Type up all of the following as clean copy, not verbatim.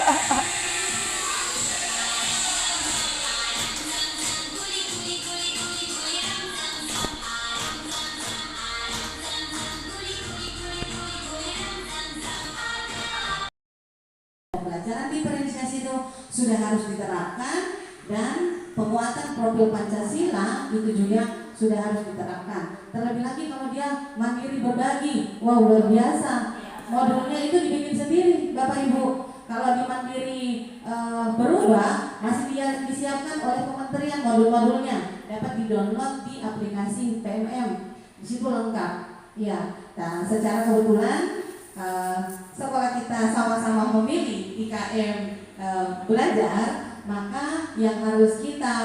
Pembelajaran diferensiasi itu sudah harus diterapkan, dan penguatan profil Pancasila itu juga sudah harus diterapkan. Terlebih lagi kalau dia mandiri berbagi, wow luar biasa. Modulnya itu dibikin sendiri, Bapak Ibu. Kalau di mandiri berubah, masih dia disiapkan oleh kementerian modul-modulnya, dapat di-download di aplikasi PMM. Di situ lengkap. Ya, nah, secara kebetulan sekolah kita sama-sama memilih IKM belajar, maka yang harus kita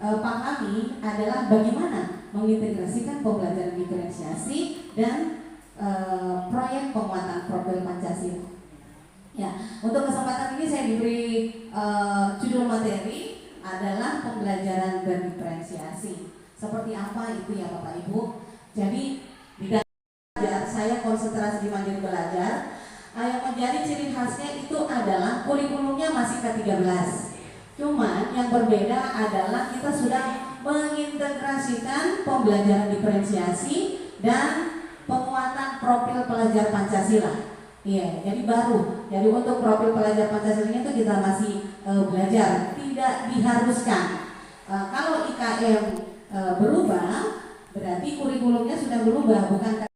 pahami adalah bagaimana mengintegrasikan pembelajaran diferensiasi dan proyek penguatan profil Pancasila. Ya, untuk kesempatan ini saya diberi judul materi adalah pembelajaran berdiferensiasi. Seperti apa itu ya Bapak Ibu? Jadi di saya konsentrasi di mandiri belajar, yang menjadi ciri khasnya itu adalah kurikulumnya masih ke-13. Cuman yang berbeda adalah kita sudah mengintegrasikan pembelajaran diferensiasi dan penguatan profil pelajar Pancasila. Iya, jadi baru. Jadi untuk profil pelajar Pancasila itu kita masih belajar, tidak diharuskan. Kalau IKM berubah, berarti kurikulumnya sudah berubah, bukan.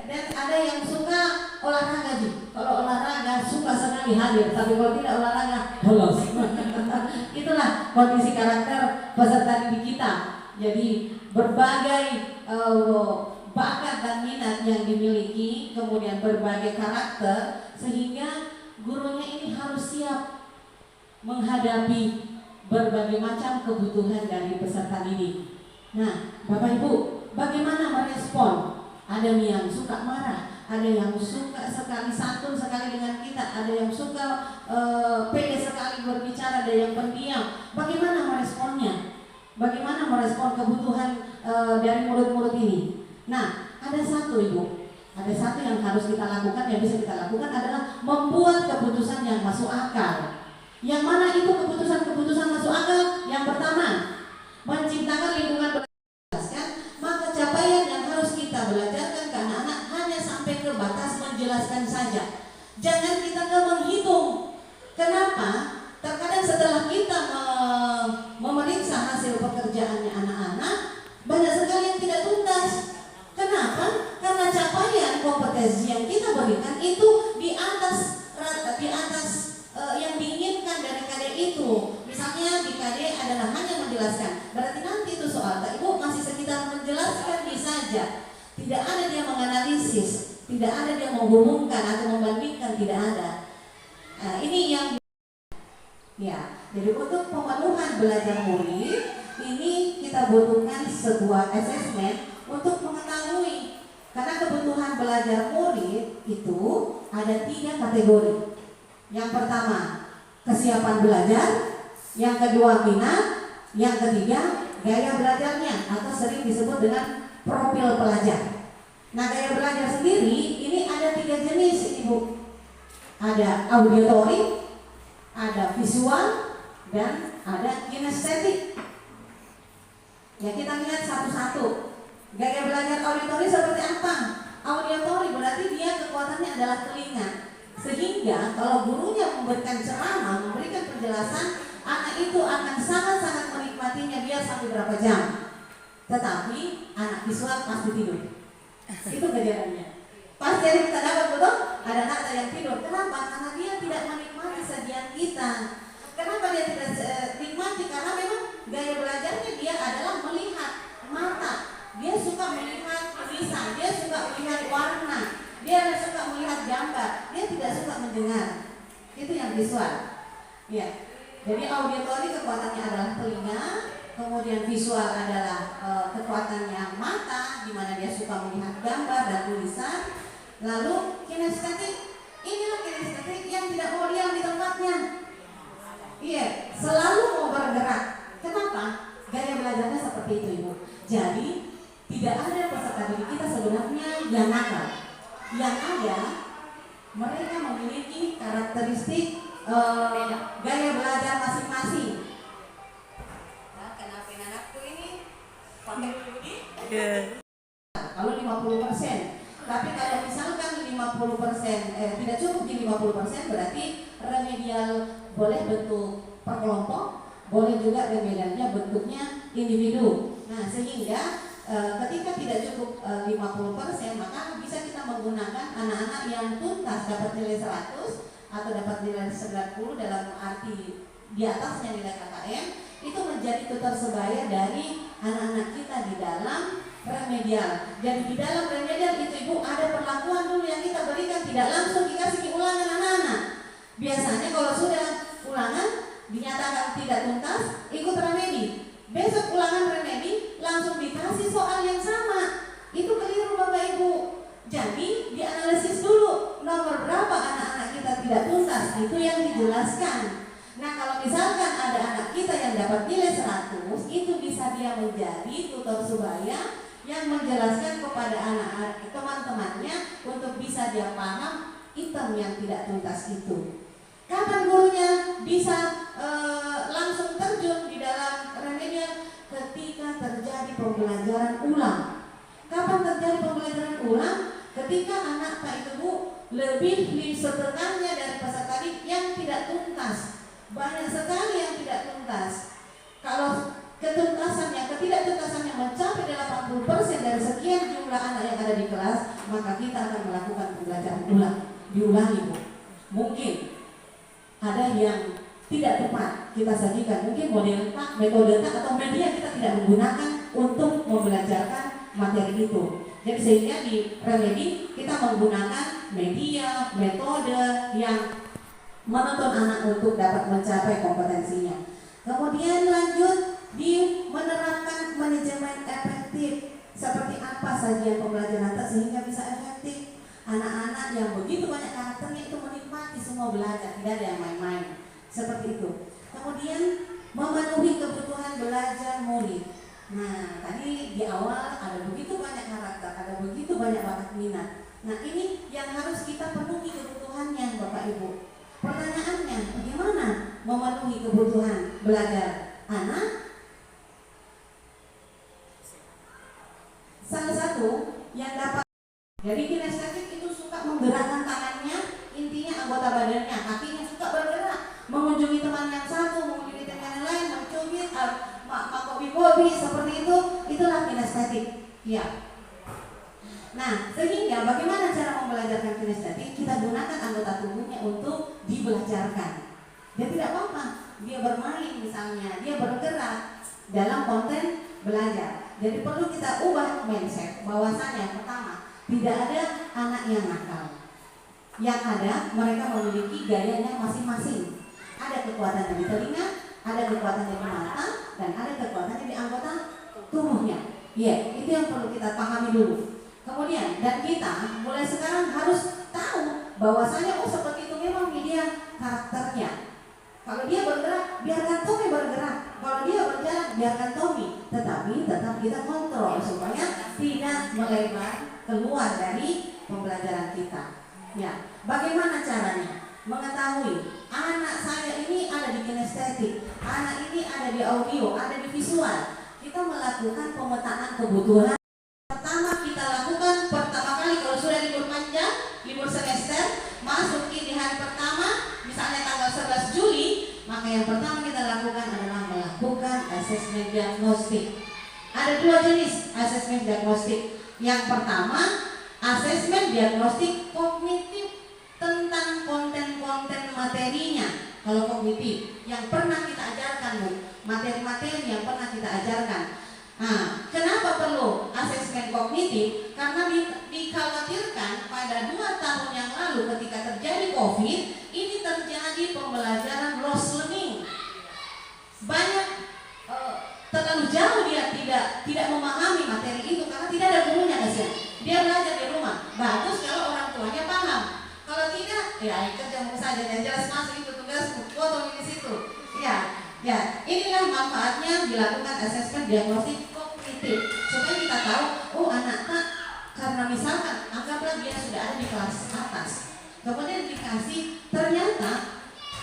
Dan ada yang suka olahraga sih. Kalau olahraga suka sekali hadir, tapi kalau tidak olahraga bolos. Itulah kondisi karakter peserta didik kita. Jadi berbagai bakat dan minat yang dimiliki, kemudian berbagai karakter, sehingga gurunya ini harus siap menghadapi berbagai macam kebutuhan dari peserta didik. Nah, Bapak Ibu, bagaimana merespon? Ada yang suka marah, ada yang suka sekali santun sekali dengan kita, ada yang suka pede sekali berbicara, ada yang pendiam. Bagaimana meresponnya? Bagaimana merespon kebutuhan dari murid-murid ini? Nah, ada satu Ibu, ada satu yang harus kita lakukan, yang bisa kita lakukan adalah membuat keputusan yang masuk akal. Yang mana itu keputusan masuk akal? Yang pertama, menciptakan lingkungan belajar. Maka capaian yang harus kita belajarkan ke anak-anak hanya sampai ke batas menjelaskan saja. Jangan kita menghitung. Kenapa? Terkadang setelah kita memeriksa hasil pekerjaannya anak-anak, banyak sekali yang tidak tuntas. Kenapa? Karena capaian kompetensi yang kita berikan itu di atas yang diinginkan dari KD itu. Misalnya di KD adalah hanya menjelaskan, berarti nanti itu soal Ibu masih sekitar menjelaskan saja. Tidak ada dia menganalisis, tidak ada dia menghubungkan atau membandingkan, tidak ada. Nah, ini yang ya. Jadi untuk pemenuhan belajar murid ini kita butuhkan sebuah asesmen untuk mengetahui, karena kebutuhan belajar murid itu ada 3 kategori. Yang pertama, kesiapan belajar, yang kedua minat, yang ketiga gaya belajarnya atau sering disebut dengan profil pelajar. Nah, gaya belajar sendiri ini ada 3 jenis Ibu. Ada auditory, ada visual, dan ada kinestetik. Ya, kita lihat satu-satu. Gaya belajar auditory seperti apa? Auditory berarti dia kekuatannya adalah telinga. Sehingga kalau gurunya memberikan ceramah, memberikan penjelasan, anak itu akan sangat-sangat menikmatinya dia sampai berapa jam. Tetapi anak visual pasti tidur. Itu kejadiannya. Pasti ada kita dapat betul, ada anak yang tidur. Kenapa? Karena dia tidak menikmati sajian kita. Kenapa dia tidak nikmati? Karena memang gaya belajarnya dia adalah melihat mata. Dia suka melihat tulisan, dia suka melihat warna, dia suka melihat gambar, dia tidak suka mendengar. Itu yang visual. Ya. Jadi auditory kekuatannya adalah telinga, kemudian visual adalah kekuatannya mata, di mana dia suka melihat gambar dan tulisan. Lalu kinestetik, inilah kinestetik yang tidak mau diam di tempatnya. Iya, selalu mau bergerak. Kenapa? Gaya belajarnya seperti itu Ibu. Jadi tidak ada peserta didik kita sebenarnya yang nakal. Yang ada, mereka memiliki karakteristik gaya belajar masing-masing. Nah, kenapa anakku ini pakai begini? Kalau 50%, tapi kalau misalkan 50% tidak cukup di 50%, berarti remedial boleh bentuk per kelompok, boleh juga remedialnya bentuknya individu. Nah, sehingga ketika tidak cukup 50%, maka bisa kita menggunakan anak-anak yang tuntas dapat nilai 100 atau dapat nilai 90 dalam arti di atasnya nilai KKM, itu menjadi tutor sebaya dari anak-anak kita di dalam remedial. Jadi di dalam remedial itu Ibu ada perlakuan dulu yang kita berikan, tidak langsung dikasih ulangan anak-anak. Biasanya kalau sudah ulangan dinyatakan tidak tuntas, ikut remedi. Besok ulangan remedi langsung dikasih soal yang sama. Itu keliru Bapak Ibu. Jadi dianalisis dulu nomor berapa anak-anak kita tidak tuntas, itu yang dijelaskan. Nah, kalau misalkan ada anak kita yang dapat nilai 100, itu bisa dia menjadi tutor sebaya yang menjelaskan kepada anak-anak teman-temannya untuk bisa dia paham item yang tidak tuntas itu. Kapan gurunya bisa langsung terjun di dalam remedial? Ketika terjadi pembelajaran ulang. Kapan terjadi pembelajaran ulang? Ketika anak Pak Ibu lebih setengahnya dari peserta didik yang tidak tuntas. Banyak sekali yang tidak tuntas. Kalau ketuntasannya, ketidaktuntasannya mencapai 80% dari sekian jumlah anak yang ada di kelas, maka kita akan melakukan pembelajaran ulang. Diulangi Bu. Mungkin ada yang tidak tepat kita sajikan, mungkin model tak, metode tak, atau media kita tidak menggunakan untuk membelajarkan materi itu. Jadi sehingga di remedi kita menggunakan media, metode yang menuntun anak untuk dapat mencapai kompetensinya. Kemudian lanjut di menerapkan manajemen efektif. Seperti apa sajian pembelajaran sehingga bisa efektif. Anak-anak yang begitu banyak karakternya itu menikmati semua belajar, tidak ada yang main-main. Seperti itu. Kemudian memenuhi kebutuhan belajar murid. Nah, tadi di awal ada begitu banyak karakter, ada begitu banyak bakat minat. Nah, ini yang harus kita penuhi kebutuhannya Bapak Ibu. Pertanyaannya, bagaimana memenuhi kebutuhan belajar anak? Salah satu yang dapat, jadi kinestetik itu suka menggerakkan tangannya, intinya anggota badannya, kakinya suka bergerak, mengunjungi teman yang satu, mengunjungi teman yang lain, mencubit, makobi-kobi, seperti itu, itulah kinestetik. Ya. Nah, sehingga bagaimana cara membelajarkan kinestetik? Kita gunakan anggota tubuhnya untuk dibelajarkan. Dia tidak apa-apa, dia bermain misalnya, dia bergerak dalam konten belajar. Jadi perlu kita ubah mindset bahwasanya pertama, tidak ada anak yang nakal. Yang ada, mereka memiliki gayanya masing-masing. Ada kekuatan di telinga, ada kekuatan di mata, dan ada kekuatan di anggota tubuhnya. Ya, itu yang perlu kita pahami dulu. Kemudian, dan kita mulai sekarang harus tahu bahwasanya seperti itu memang dia karakternya. Kalau dia bergerak, biarkan Tommy bergerak. Kalau dia berjalan, biarkan Tommy. Tetapi tetap kita kontrol supaya tidak melebar keluar dari pembelajaran kita. Ya, bagaimana caranya? Mengetahui anak saya ini ada di kinestetik, anak ini ada di audio, ada di visual. Kita melakukan pemetaan kebutuhan. Pertama kita lakukan pertama kali kalau sudah libur panjang, libur semester, masuki di hari pertama, misalnya tanggal 11 Juli, maka yang pertama kita lakukan adalah melakukan asesmen diagnostik. Ada dua jenis asesmen diagnostik. Yang pertama, asesmen diagnostik kognitif tentang konten-konten materinya. Kalau kognitif yang pernah kita ajarkan Bu, materi-materi yang pernah kita ajarkan. Nah, kenapa perlu asesmen kognitif? Karena dikhawatirkan pada 2 tahun yang lalu ketika terjadi COVID, ini terjadi pembelajaran lost learning. Banyak terlalu jauh dia tidak memahami materi itu karena tidak ada gurunya kasihan. Dia belajar di rumah. Bagus kalau orang tuanya paham. Kalau tidak, ya kerja saja yang jelas masuk itu tugas foto di situ. Ya, inilah manfaatnya dilakukan asesmen diagnostik kognitif supaya kita tahu, anak tak karena misalkan anggaplah dia sudah ada di kelas atas, kemudian dikasih ternyata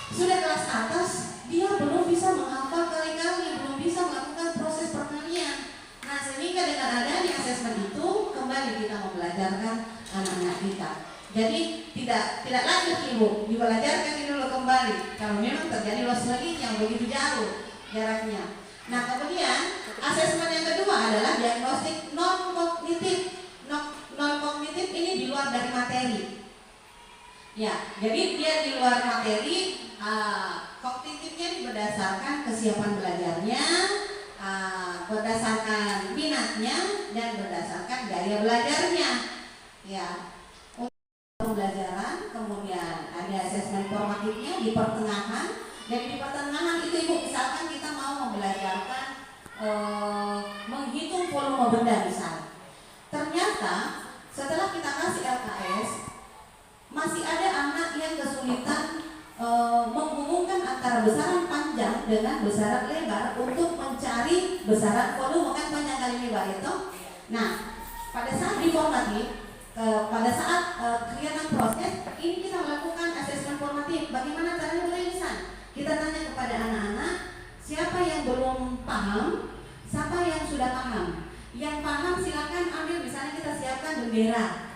Sudah kelas atas, dia belum bisa menghafal kali-kali, belum bisa melakukan proses perkalian. Nah, sehingga dengan adanya asesmen itu kembali kita membelajarkan anak-anak kita. Jadi tidak lanjut ibu, dibelajarkan ini dulu kembali. Kalau memang terjadi loss learning yang begitu jauh jaraknya. Nah, kemudian asesmen yang kedua adalah diagnostik non kognitif. Non kognitif ini di luar dari materi. Ya, jadi dia di luar materi. Kognitifnya berdasarkan kesiapan belajarnya, berdasarkan minatnya, dan berdasarkan gaya belajarnya. Ya, untuk pembelajaran, kemudian ada asesmen formatifnya di pertengahan. Dan di pertengahan itu ibu, misalkan kita mau membelajarkan menghitung volume benda misalnya. Ternyata setelah kita kasih LKS, masih ada anak yang kesulitan menghubungkan antara besaran panjang dengan besaran lebar untuk mencari besaran volume, kan panjang kali lebar itu. Nah, pada saat diformatif, pada saat kegiatan proses ini kita melakukan asesmen formatif. Bagaimana caranya penulisan? Kita tanya kepada anak-anak siapa yang belum paham, siapa yang sudah paham. Yang paham silakan ambil, misalnya kita siapkan bendera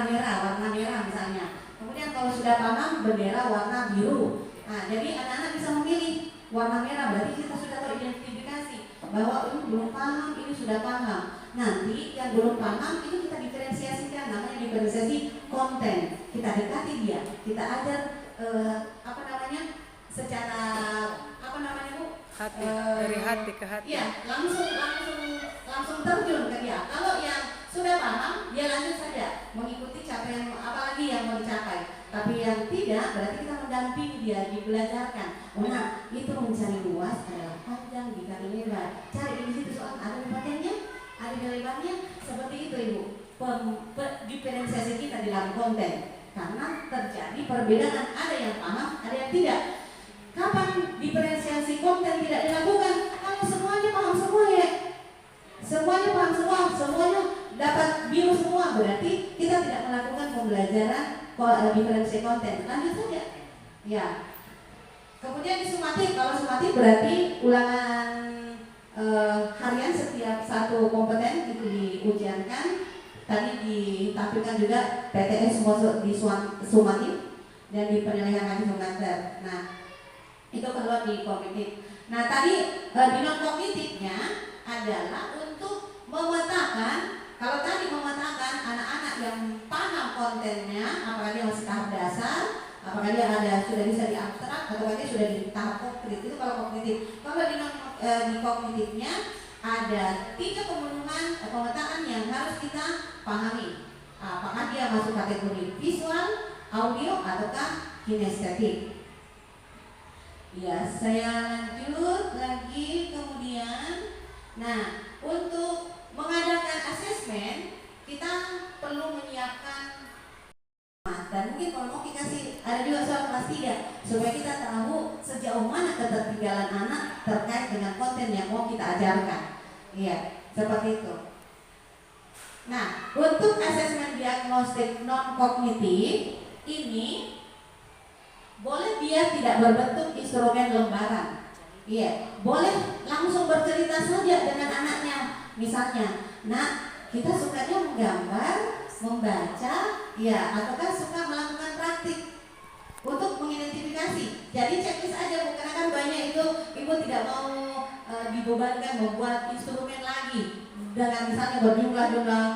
merah, warna merah misalnya. Kemudian kalau sudah paham, bendera warna biru. Nah, jadi anak-anak bisa memilih warna merah, berarti kita sudah teridentifikasi bahwa ini belum paham, ini sudah paham. Nanti yang belum paham ini kita diferensiasikan, namanya diferensiasi konten. Kita dekati dia, kita ajar secara Bu? Hati, dari hati ke hati. Iya, langsung terjun ke dia. Kalau yang sudah paham, dia lanjut saja mengikuti capaian apalagi yang mau dicapai. Tapi yang tidak, berarti kita mendampingi dia, dibelajarkan. Nah, itu mencari luas adalah panjang dikali lebar. Cari di situ soal ada panjangnya, ada lebarnya, seperti itu ibu. Diferensiasi kita di dalam konten, karena terjadi perbedaan, ada yang paham, ada yang tidak. Kapan diferensiasi konten tidak dilakukan? Kalau semuanya paham semua ya. Semuanya paham semua, semuanya dapat biru semua, berarti kita tidak melakukan pembelajaran diferensiasi konten. Lanjut saja. Ya. Kemudian di sumatif, kalau sumatif berarti ulangan harian setiap satu kompeten itu diujiankan. Tadi ditampilkan juga PTS di sumatif dan di penilaian hakim pengantar. Nah, itu kalau di kognitif. Nah, tadi di non kognitifnya adalah untuk memetakan. Kalau tadi memetakan anak-anak yang paham kontennya, apakah dia masih tahap dasar, apakah dia sudah bisa di abstrak, atau dia sudah di tahap konkret, itu kalau kognitif. Kalau di kognitifnya ada 3 pemetaan yang harus kita pahami. Apakah dia masuk kategori visual, audio, ataukah kinestetik. Ya, saya lanjut lagi kemudian. Nah, untuk mengadakan asesmen kita perlu menyiapkan, dan mungkin kalau mau dikasih ada juga soal kelas 3 supaya kita tahu sejauh mana ketertinggalan anak terkait dengan konten yang mau kita ajarkan. Iya, seperti itu. Nah, untuk asesmen diagnostik non kognitif ini boleh dia tidak berbentuk instrumen lembaran. Iya, boleh langsung bercerita saja dengan anaknya. Misalnya, nah kita sukanya menggambar, membaca, ya, ataukah suka melakukan praktik untuk mengidentifikasi. Jadi checklist aja, bukan kan banyak itu ibu tidak mau dibebankan membuat instrumen lagi dengan misalnya berjumlah-jumlah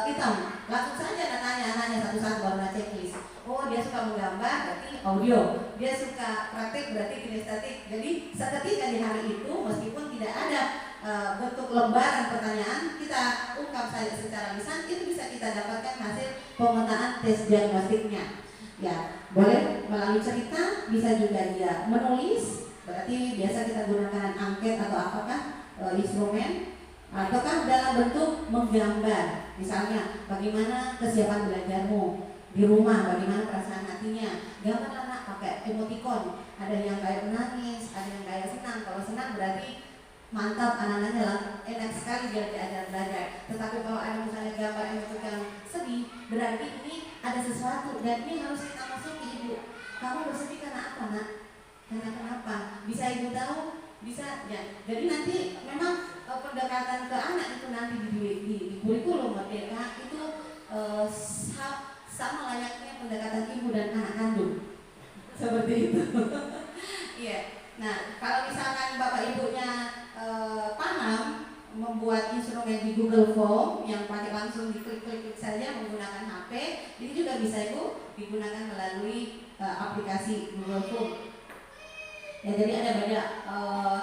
item. Langsung saja tanya anaknya satu-satu baru checklist. Oh, dia suka menggambar, berarti audio. Dia suka praktik, berarti kinestetik. Jadi seketika di hari itu, meskipun tidak ada bentuk lembaran pertanyaan, kita ungkap saja secara lisan, itu bisa kita dapatkan hasil pemetaan tes diagnostiknya. Ya, boleh melalui cerita, bisa juga dia menulis, berarti biasa kita gunakan angket atau apakah instrumen, ataukah dalam bentuk menggambar. Misalnya, bagaimana kesiapan belajarmu di rumah, bagaimana perasaan hatinya. Gambar anak pakai emoticon, ada yang kayak menangis, ada yang kayak senang. Kalau senang berarti mantap, anak-anaknya enak sekali dia diajar belajar. Tetapi kalau ada misalnya gambar emoticon sedih, berarti ini ada sesuatu dan ini harus kita masuki ibu. kamu bersedih karena apa nak? Karena kenapa? Bisa ibu tahu? Bisa ya. Jadi nanti memang pendekatan ke anak itu nanti di kurikulum merdeka itu sama layaknya pendekatan ibu dan anak kandung. Seperti itu. Iya. Nah, kalau misalkan bapak ibunya paham membuat instrumen di Google Form yang pakai langsung diklik-klik saja menggunakan HP, ini juga bisa ibu digunakan melalui aplikasi Google Form. Ya, jadi ada banyak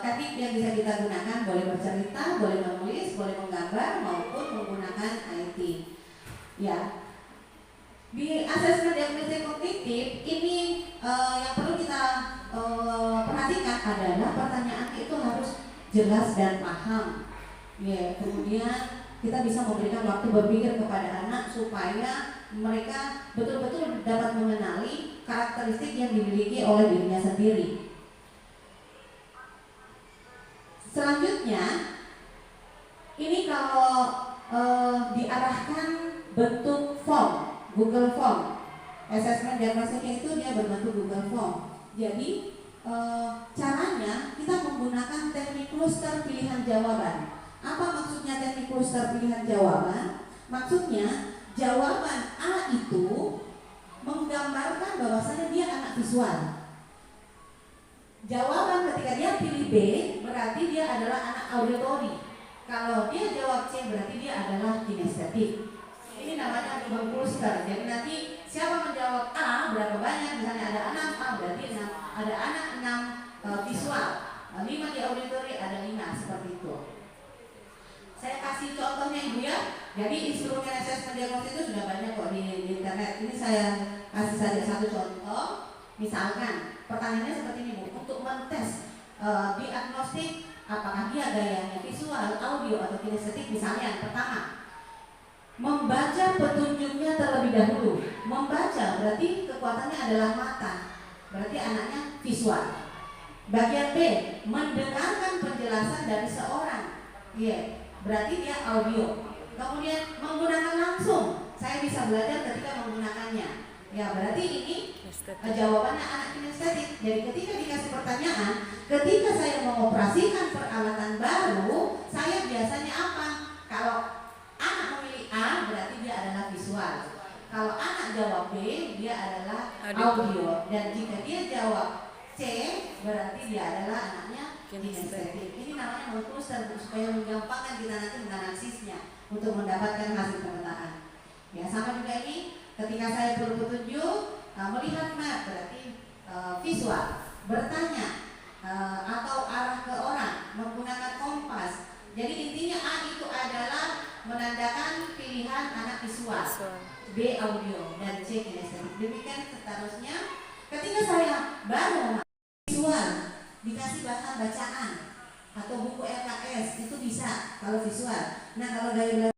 teknik yang bisa kita gunakan, boleh bercerita, boleh menulis, boleh menggambar maupun menggunakan IT. Ya, di asesmen diagnosis kognitif ini yang perlu kita perhatikan adalah pertanyaan itu harus jelas dan paham. Ya, kemudian kita bisa memberikan waktu berpikir kepada anak supaya mereka betul-betul dapat mengenali karakteristik yang dimiliki oleh dirinya sendiri. Selanjutnya, ini kalau diarahkan bentuk form, Google Form, assessment diagnosisnya itu dia berbentuk Google Form. Jadi caranya kita menggunakan teknik cluster pilihan jawaban. Apa maksudnya teknik cluster pilihan jawaban? Maksudnya jawaban A itu menggambarkan bahwasanya dia anak visual. Jawaban ketika dia pilih B berarti dia adalah anak auditori. Kalau dia jawab C berarti dia adalah kinestetik. Ini namanya Google cluster. Jadi nanti siapa menjawab A berapa banyak, misalnya ada 6 A berarti 6, ada anak 6 visual, 5 di auditori, ada 5 seperti itu. Saya kasih contohnya ibu ya. Jadi instrumen assessment diagnosis itu sudah banyak kok di internet. Ini saya kasih saja satu contoh. Misalkan pertanyaannya seperti ini bu, untuk mentes diagnostik apakah dia gayanya visual, audio atau kinestetik. Misalnya yang pertama, membaca petunjuknya terlebih dahulu. Membaca berarti kekuatannya adalah mata, berarti anaknya visual. Bagian B, mendengarkan penjelasan dari seorang, berarti dia audio. Kemudian menggunakan langsung, saya bisa belajar ketika menggunakannya. Ya berarti ini jawabannya anak kinestetik. Jadi ketika dikasih pertanyaan, ketika saya mengoperasikan peralatan baru, saya biasanya apa? Kalau anak memilih A, berarti dia adalah visual. Kalau anak jawab B, dia adalah audio. Dan jika dia jawab C, berarti dia adalah anaknya kinestetik. Ini namanya mengkluster supaya menggampangkan kita nanti menganalisisnya untuk mendapatkan hasil pemetaan. Ya sama juga ini. Ketika saya berpetunjuk, melihat map berarti visual, bertanya atau arah ke orang menggunakan kompas. Jadi intinya A itu adalah menandakan pilihan anak visual, B audio, dan C kinestetik. Demikian seterusnya. Ketika saya baru visual, dikasih bahan bacaan atau buku LKS itu bisa kalau visual. Nah kalau dari